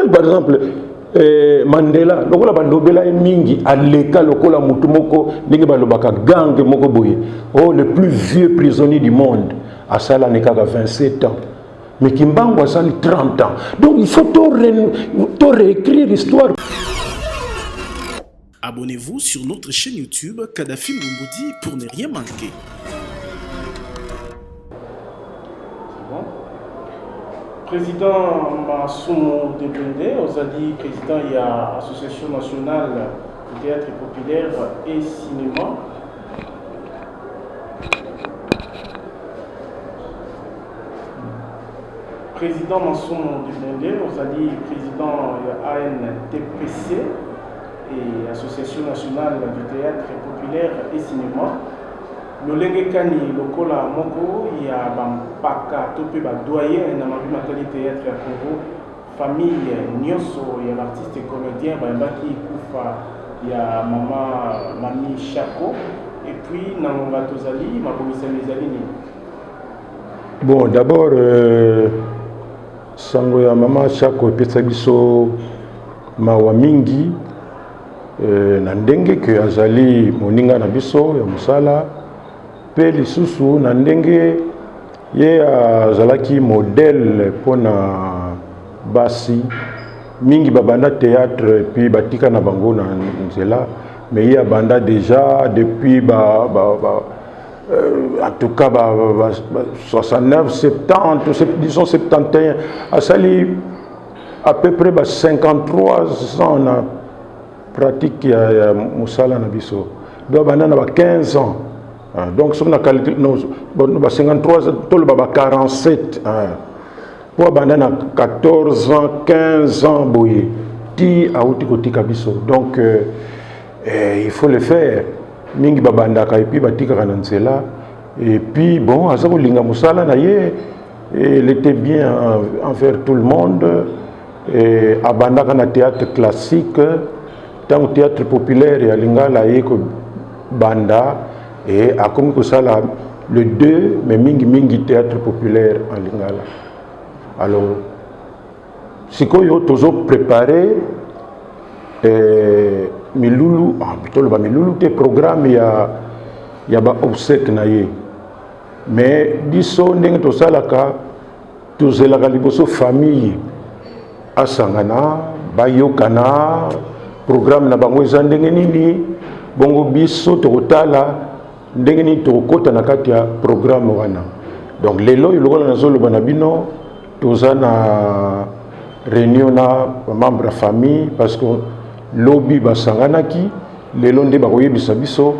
par exemple Mandela lokola bandobela mingi aleka lokola mutu moko ndenge balobaka gang moko boye oh le plus vieux prisonnier du monde asala nekaka 27 ans mais Kimbangu asali 30 ans donc il faut tout réécrire l'histoire. Abonnez-vous sur notre chaîne YouTube Kadhafi Mboumoudi pour ne rien manquer. Président Massoumou Debende, Ozali, président, il y a Association nationale du théâtre populaire et cinéma. Président Massoumou Debende, Ozali, président ANTPC et Association nationale du théâtre populaire et cinéma. Lolenge Kani, Lokola Moko, il y a Bampaka, Topé Badoyen, Namabi Matali Théâtre à Congo, famille Nyoso, il y a l'artiste et comédien, Bambaki Koufa, il y a Mami Chako, et puis Nangonga Tozali, Mabomisa Mizalini. Bon, d'abord, Sango ya Mama Chako et Petsabiso Mawamingi, Nandenge, que Azali Moninga Nabiso, ya Musala. Pe lisusu na ndenge ye azalaki modèle pona basi mingi babanda théâtre et puis batika na bango na nzela mais ye abanda déjà depuis en tout cas 69 70 disons 71 asali à peu près 53 ans na pratique ya musala na biso do banda na 15 ans. Donc, si on a calculé, 53, tout le 47. Pour abandonner 14 ans, 15 ans, ti a outi kabiso. Donc, il faut le faire. Mingi babanda ka et puis batika kanansela. Et puis, bon, Azako Linga Musala, il était bien envers tout le monde. Abanda kana théâtre classique, tant théâtre populaire, et Lingala Eko Banda. Et à comme que ça le 2 mais mingi théâtre populaire en Lingala. Alors si qu'on y a toujours préparé Milulu plutôt le Milulu te programme il y a ba obsèque naie mais biso ndenge to salaka to zelaka liboso famille asangana bayokana programme na bango ezandenge nini bongo biso to kotala ndenge ni tokota na kati ya programme wana donc lelo ilokola nazolo bana bino toza na réunion na membre ya famille parce que lobi basanganaki lelo nde bakoyebisa biso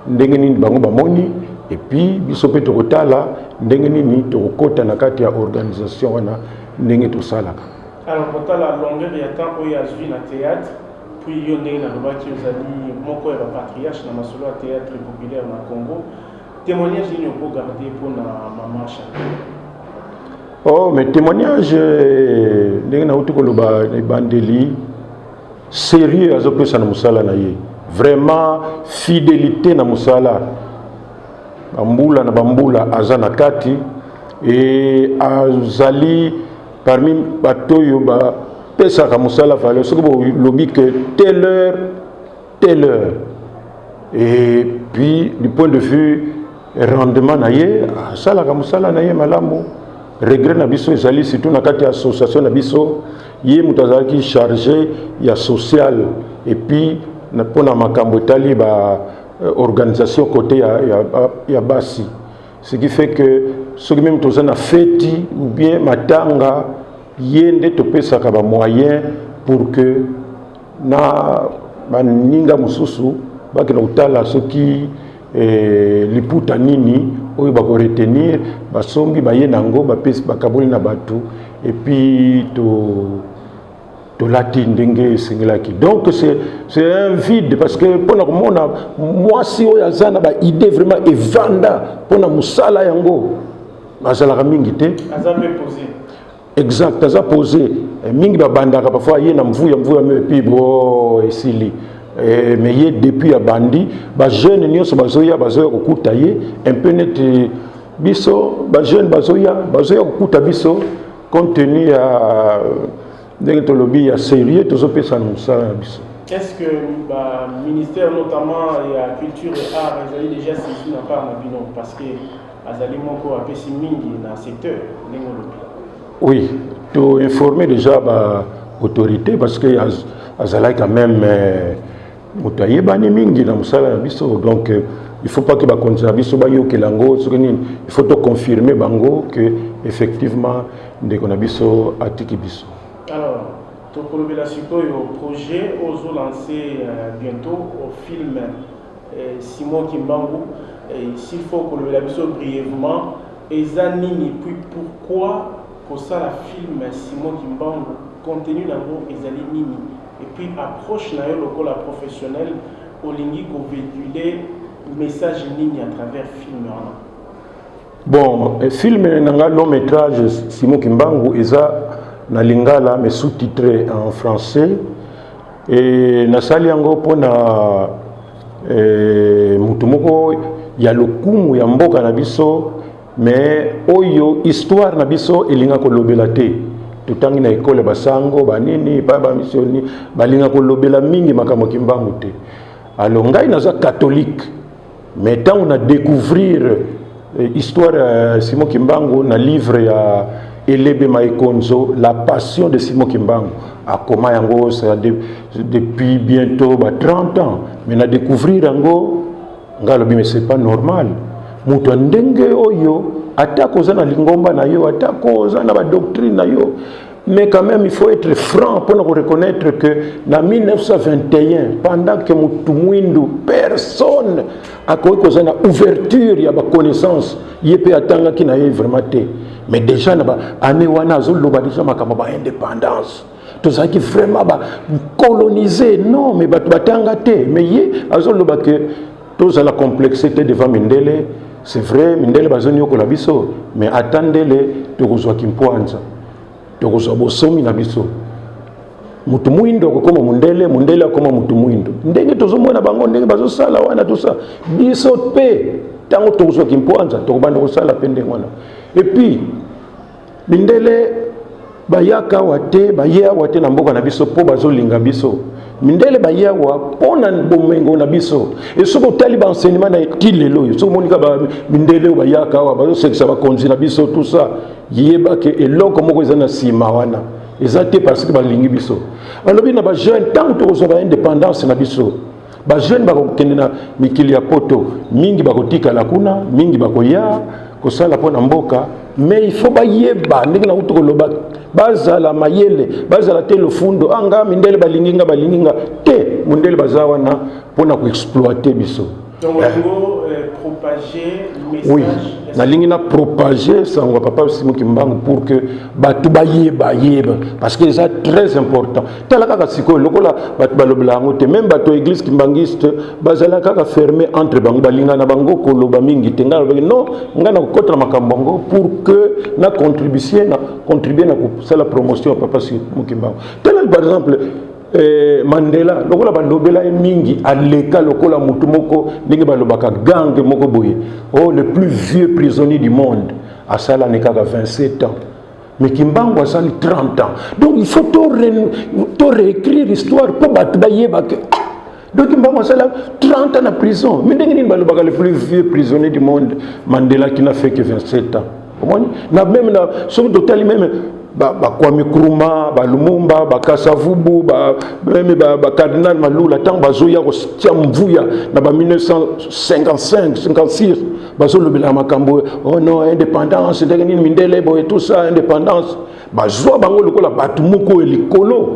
ndenge nini bango bamoni et puis biso pe tokotala ndenge nini tokota na kati ya organisation wana ndenge tosalaka. Alors pour la longueur de temps où il y a joué na théâtre puis il y a un moko ya patriarche na masolo ya théâtre populaire na Congo témoignage ni on peut garder pour na Mama Chako. Oh mais témoignage ndenge na uti koloba na bandeli sérieux azopesa na musala na ye vraiment fidélité na musala bambula na bambula azana kati et azali parmi batoyo ba pesa ka musala fale ce que lobi que telle heure et puis du point de vue rendement naie sala ka musala naie malamu regret na biso ezali surtout na kati association na biso ye mutazaki chargé ya social et puis na pona makambo tali ba organisation côté ya basi ce qui fait que ce qui même tozana feti ou bien matanga yende topesaka ba moyen pour que na baninga mususu bakina utala soki liputa nini oyo bako retenir basombi baye nango bapesi bakaboli na batu et puis to lati ndenge singilaki donc c'est un vide parce que pona komona mwasi oyo azana ba idée vraiment evanda pona musala yango bazalaka mingi te azame posé. Exact, ça posé. Mingi babandaka parfois yé na mvuya me puis bo esili. Mais yé depuis a bandi, ba jeune nyonso bazoya kokuta ye un peu net biso, ba jeune bazoya kokuta biso compte tenu à ndenge tolobi ya sérieux tozopesa na mosala na biso. Est-ce que le ministère notamment de la culture et art ils ont déjà saisi na part na bino parce que azali moko apesi mingi na secteur ndenge olobi? Oui, to informer déjà ba autorité parce que azala quand même moto ayebani mingi na mosala na biso, donc il faut pas que ba konza biso ba yokelango il faut to confirmer bango que effectivement ndeko na biso atiki biso. Alors tokolobela sikoyo projet ozo lancer bientôt au film Simon Kimbangu, s'il faut kolobela biso brièvement eza nini puis pourquoi pour ça la film Simon Kimbangu contenu nango ezali nini et puis approche na yo lokola professionnel olingi ko véhiculer message nini à travers film wana? Bon, film nanga long métrage Simon Kimbangu eza na lingala mais sous-titré en français et nasali yango pona mutu moko ya lokumu ya mboka na biso mais oyo histoire na biso elinga kolobela te tutangi na école basango banini pa ba missioni balinga kolobela mingi makambo Kimbangu te. Alors ngai naza catholique mais tant on a découvrir histoire Simon Kimbangu na livre ya Elebe Maikonzo, la passion de Simon Kimbangu a comment yango ça depuis bientôt 30 ans mais na découvrir yango ngalobi mais c'est pas normal mutu ndenge oyo atako za na lingomba na yo atako za na ba doctrine na yo, mais quand même il faut être franc pour reconnaître que en 1921 pendant que mutu mwindu personne a causé na ouverture ya ba connaissance yepe atanga ki na ye vraiment te, mais déjà na ba année wana azoloba déjà makamba ba indépendance tozaki vraiment ba coloniser non mais batu batanga te, mais ye azoloba que toza la complexité devant Mindele. C'est vrai, Mindele bazoni yokola biso, mais attendez-le tokozwa kimpwanza tokozwa bosomi na biso mutu mwindo kokoma Mundele, Mundele akoma mutu mwindo ndenge tozomona bango ndenge bazosala wana tout ça biso pe tango tokozwa kimpwanza tokobanda kosala pe ndenge wana. Et puis Mindele bayaka wate baya wate na mboka na biso po bazolinga biso. Mindele bayawa pona bomengo na biso et soko tali ba enseignement na kilelo yo soko monika ba Mindele bayaka wa bazo sekisa ba konzi na biso tout ça yeba ke eloko moko ezana sima wana ezate parce que balingi biso balobi na ba jeune tant to ko ba indépendance na biso ba jeune ba ko kende na mikili ya poto mingi ba kotika la kuna mingi ba koya ko sala pona mboka, mais il faut ba yeba ndenge na uto koloba bazala mayele bazala te lofundo anga Mindele balinginga te Mundele bazawa na pona ko exploiter biso. Donc propager le message. Oui, na lingi na propager ça on va papa Simon Kimbangu pour que batu bayeba parce que c'est très important. Tala kaka siko lokola batu balobla ngote même batu église kimbangiste bazala kaka fermé entre bango balinga na bango koloba mingi tenga non ngana ko kontra makambongo pour que na contribuer na ça la promotion papa Simon Kimbangu. Tala par exemple Mandela lokola balobela mingi aleka lokola mutu moko ndenge balobaka gangue moko boye le plus vieux prisonnier du monde asala nekaka 27 ans mais Kimbangu asali 30 ans, donc il faut to réécrire l'histoire pour batu bayeba que donc Kimbangu asala 30 ans en prison mais ndenge nini balobaka le plus vieux prisonnier du monde Mandela qui n'a fait que 27 ans na même na so totali même Kwame Nkrumah, Lumumba, Kasavubu, Cardinal Malula, tant bazoya mvuya na 1955, 56, bazolo bila makambo, oh non, indépendance, ndenge Mindele boy tout ça, indépendance, bazoa bango lokola batu moko elikolo.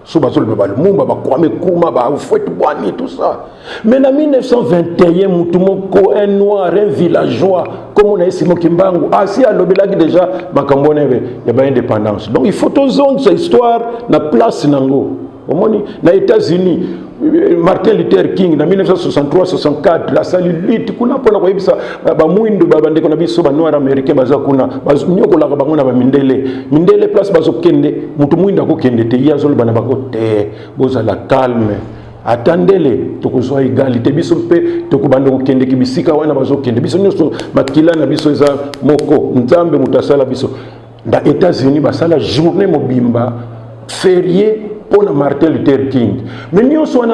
So bazolo Lumumba, Kwame Nkrumah, Fouet Boigny tout ça. Mais en 1921, mutu moko un noir, un villageois, comme on a Simon Kimbangu, assis à l'obélagi déjà, makambo nebe, y a pas indépendance. Donc il faut tous cette histoire na place nango. Na États-Unis, Martin Luther King en 1963-64 la salilite kuna pona ko yebisa ba muindu ba bande kona biso ba noir américain baza kuna nyoko la bango na ba Mindele place bazo kende mutu muindu ko kende te yazolo bana bako te boza la calme attendez-le tokozwa égalité biso pe tokubanda ko kende kibisika wana bazo kende biso nyonso makila na biso eza moko nzambe mutasala biso nda États-Unis basala journée mobimba férié pour Martin Luther King. Mais nous sommes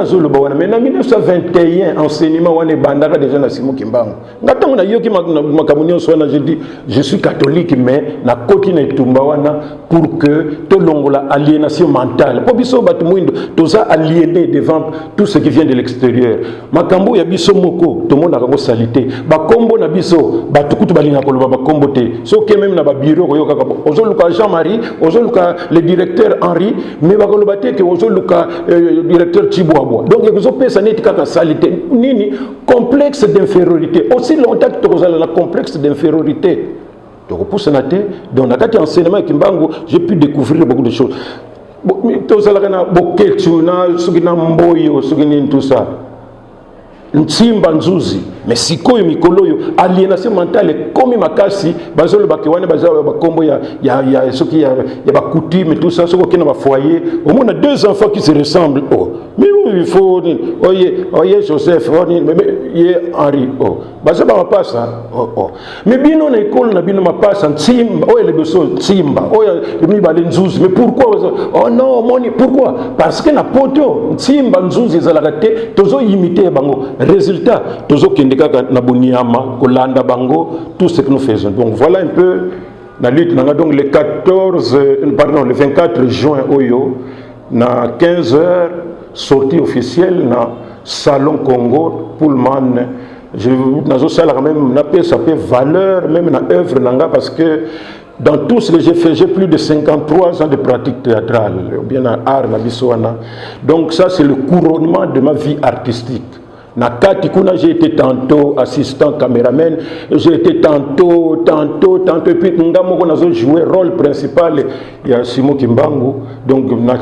mais en 1921, enseignement, on est bandara déjà dans Simon Kimbangu. Je dis, je suis catholique, mais na koti na itumbawana pour que tout le monde aliénation mentale. Pour biso batumuindo, tout ça aliéné devant tout ce qui vient de l'extérieur. Makambo ya biso moko, tout le monde a comme salité. Bakombo na biso, batukutu balinga koloba bakombo te. So que même na ba bureau ko yoka ozoluka Jean-Marie, ozoluka le directeur Henri, mais bakoloba que ozoluka directeur Chiboabo. Donc il y a des personnes qui ont salité. Nini complexe d'infériorité. Aussi longtemps que tu as la complexe d'infériorité. Donc pour ce naté, dans la carte enseignement Kimbangu, j'ai pu découvrir beaucoup de choses. Tout ça là, tout ça. Ntimba nzuzi mais sikoyo mikolo yo aliénation mentale comme makasi bazolo bakewane bazalo bakombo ya soki ya bakutime tout ça soko kina ba foyer au moins on a deux enfants qui se ressemblent oh mais il faut oye Joseph mais Henri oh bazaba mapasa oh mais bino na école na bino mapasa ntimba oh le beso ntimba oh mi bale nzuzi mais pourquoi oh non moni pourquoi parce que na poto ntimba nzuzi zalakate tozo imiter bango résultat tozo kendeka na boniama kolanda bango tout ce que nous faisons. Donc voilà un peu la lutte. Donc le 24 juin oyo na 15h sortie officielle na Salon Congo Pullman. Je nazo sala quand même na pe ça peut valeur même na œuvre nanga parce que dans tout ce que j'ai fait, j'ai plus de 53 ans de pratique théâtrale, ou bien en art na bisoana. Donc ça c'est le couronnement de ma vie artistique. Nakati kuna j'ai été tantôt assistant caméraman, j'ai été tantôt et puis ngamo nazo joué rôle principal il y a Simon Kimbangu. Donc na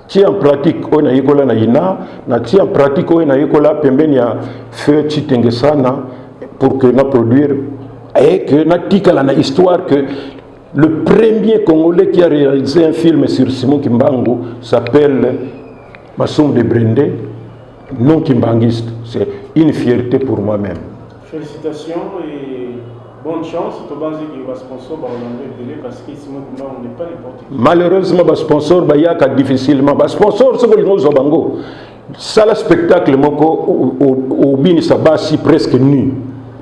ti en pratique on a école na ina, na ti en pratique on a école pembeni ya feu Chitengesana pour que na produire et que na tikala na histoire que le premier Congolais qui a réalisé un film sur Simon Kimbangu s'appelle Massoum de Brendé. Non kimbanguiste, c'est une fierté pour moi-même. Félicitations et bonne chance. Tu vas dire que sponsor parce que Simon Kimbangu n'est pas n'importe qui. Malheureusement, le sponsor bayaka difficilement. Le sponsor c'est que nous avons ça le spectacle moko au bini sabasi presque nu.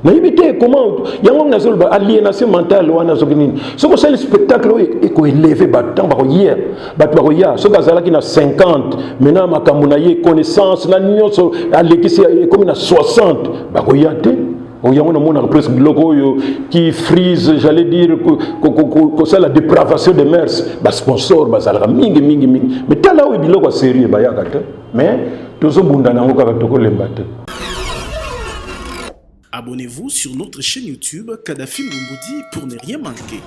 Na ibité comment yango nazolba aliénation mentale wana zokinini soko le spectacle eko élevé batant ba hier bat ba ya soko azala ki na 50 maintenant makambo na ye connaissance na nyonso alekisi comme na 60 ba ya te o yango na mona presque biloko yo qui frise j'allais dire que ça la dépravation des mœurs ba sponsor ba zala mingi mais tala o biloko sérieux ba ya kata mais tozo bunda nango kaka toko lembate. Abonnez-vous sur notre chaîne YouTube Kadhafi Mboumoudi pour ne rien manquer.